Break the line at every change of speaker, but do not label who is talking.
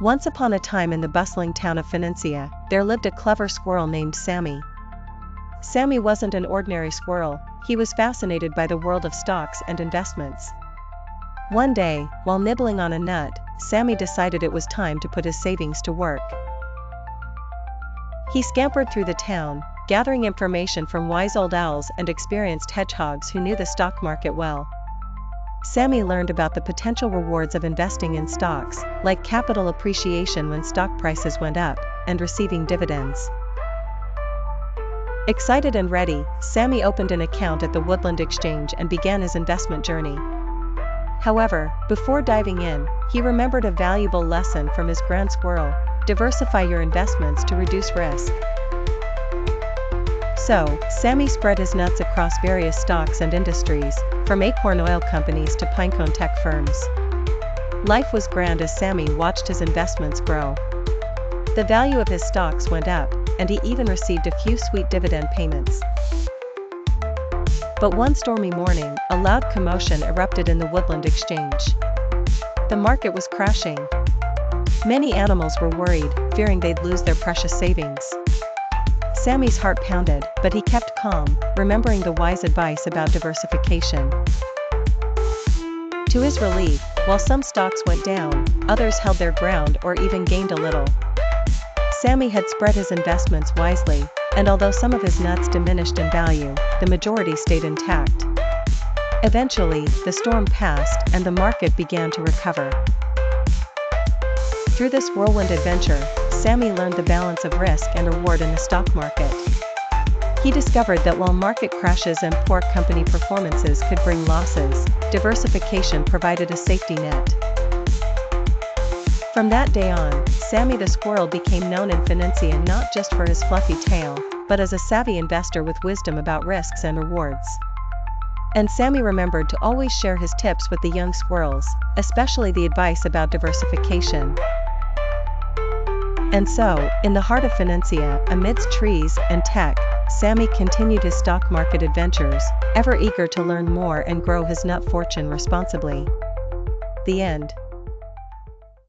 Once upon a time in the bustling town of Phoenicia, there lived a clever squirrel named Sammy. Sammy wasn't an ordinary squirrel, he was fascinated by the world of stocks and investments. One day, while nibbling on a nut, Sammy decided it was time to put his savings to work. He scampered through the town, gathering information from wise old owls and experienced hedgehogs who knew the stock market well. Sammy learned about the potential rewards of investing in stocks, like capital appreciation when stock prices went up, and receiving dividends. Excited and ready, Sammy opened an account at the Woodland Exchange and began his investment journey. However, before diving in, he remembered a valuable lesson from his grand squirrel: diversify your investments to reduce risk. So, Sammy spread his nuts across various stocks and industries, from acorn oil companies to pinecone tech firms. Life was grand as Sammy watched his investments grow. The value of his stocks went up, and he even received a few sweet dividend payments. But one stormy morning, a loud commotion erupted in the Woodland Exchange. The market was crashing. Many animals were worried, fearing they'd lose their precious savings. Sammy's heart pounded, but he kept calm, remembering the wise advice about diversification. To his relief, while some stocks went down, others held their ground or even gained a little. Sammy had spread his investments wisely, and although some of his nuts diminished in value, the majority stayed intact. Eventually, the storm passed and the market began to recover. Through this whirlwind adventure, Sammy learned the balance of risk and reward in the stock market. He discovered that while market crashes and poor company performances could bring losses, diversification provided a safety net. From that day on, Sammy the squirrel became known in Phoenicia not just for his fluffy tail, but as a savvy investor with wisdom about risks and rewards. And Sammy remembered to always share his tips with the young squirrels, especially the advice about diversification. And so, in the heart of Phoenicia, amidst trees and tech, Sammy continued his stock market adventures, ever eager to learn more and grow his nut fortune responsibly. The end.